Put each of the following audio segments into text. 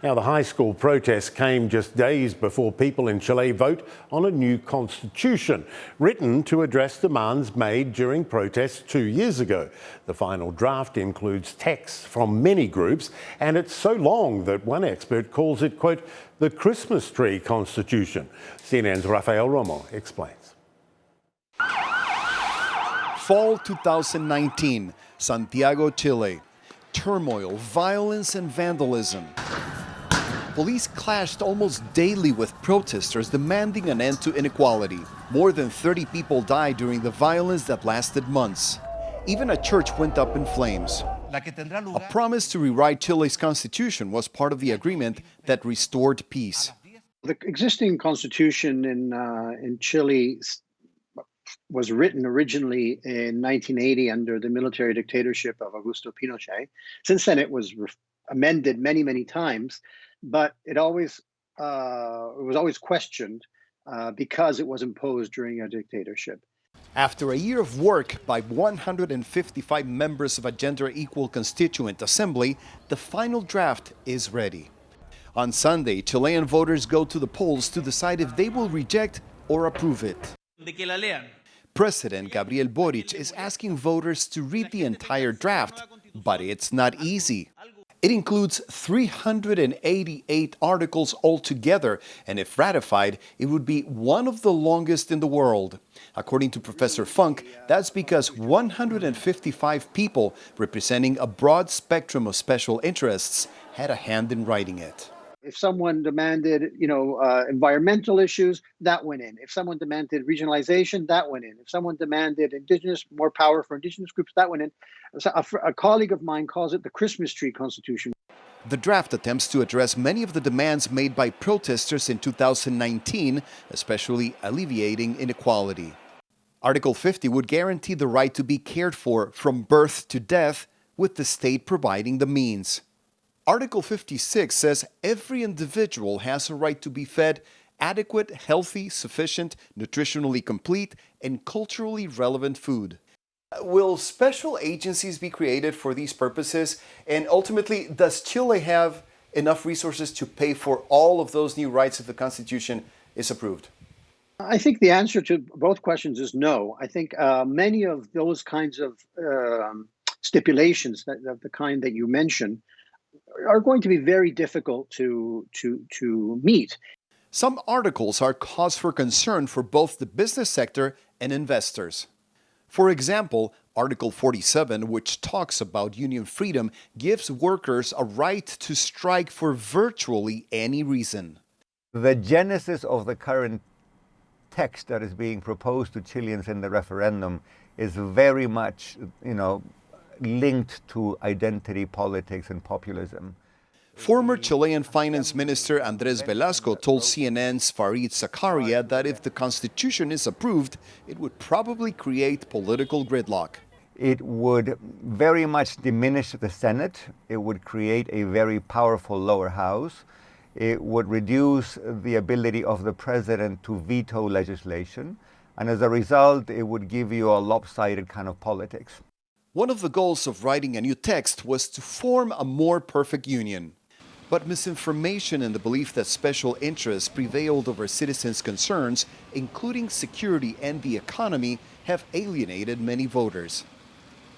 Now, the high school protest came just days before people in Chile vote on a new constitution, written to address demands made during protests 2 years ago. The final draft includes texts from many groups, and it's so long that one expert calls it, quote, the Christmas tree constitution. CNN's Rafael Romo explains. Fall 2019, Santiago, Chile. Turmoil, violence, and vandalism. Police clashed almost daily with protesters demanding an end to inequality. More than 30 people died during the violence that lasted months. Even a church went up in flames. A promise to rewrite Chile's constitution was part of the agreement that restored peace. The existing constitution in Chile was written originally in 1980 under the military dictatorship of Augusto Pinochet. Since then, it was amended many, many times, but it was always questioned because it was imposed during a dictatorship. After a year of work by 155 members of a gender-equal constituent assembly, the final draft is ready. On Sunday, Chilean voters go to the polls to decide if they will reject or approve it. President Gabriel Boric is asking voters to read the entire draft, but it's not easy. It includes 388 articles altogether, and if ratified, it would be one of the longest in the world. According to Professor Funk, that's because 155 people representing a broad spectrum of special interests had a hand in writing it. If someone demanded, environmental issues, that went in. If someone demanded regionalization, that went in. If someone demanded more power for indigenous groups, that went in. So a colleague of mine calls it the Christmas tree constitution. The draft attempts to address many of the demands made by protesters in 2019, especially alleviating inequality. Article 50 would guarantee the right to be cared for from birth to death, with the state providing the means. Article 56 says every individual has a right to be fed adequate, healthy, sufficient, nutritionally complete, and culturally relevant food. Will special agencies be created for these purposes? And ultimately, does Chile have enough resources to pay for all of those new rights if the Constitution is approved? I think the answer to both questions is no. I think many of those kinds of stipulations, of the kind that you mentioned, are going to be very difficult to meet. Some articles are cause for concern for both the business sector and investors. For example, Article 47, which talks about union freedom, gives workers a right to strike for virtually any reason. The genesis of the current text that is being proposed to Chileans in the referendum is very much, linked to identity politics and populism. Former Chilean Finance Minister Andrés Velasco told CNN's Farid Zakaria that if the Constitution is approved, it would probably create political gridlock. It would very much diminish the Senate. It would create a very powerful lower house. It would reduce the ability of the president to veto legislation. And as a result, it would give you a lopsided kind of politics. One of the goals of writing a new text was to form a more perfect union. But misinformation and the belief that special interests prevailed over citizens' concerns, including security and the economy, have alienated many voters.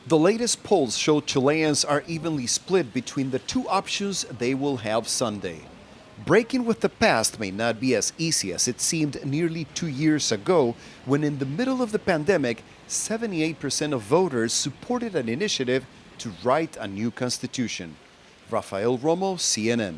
The latest polls show Chileans are evenly split between the two options they will have Sunday. Breaking with the past may not be as easy as it seemed nearly 2 years ago, when in the middle of the pandemic, 78% of voters supported an initiative to write a new constitution. Rafael Romo, CNN.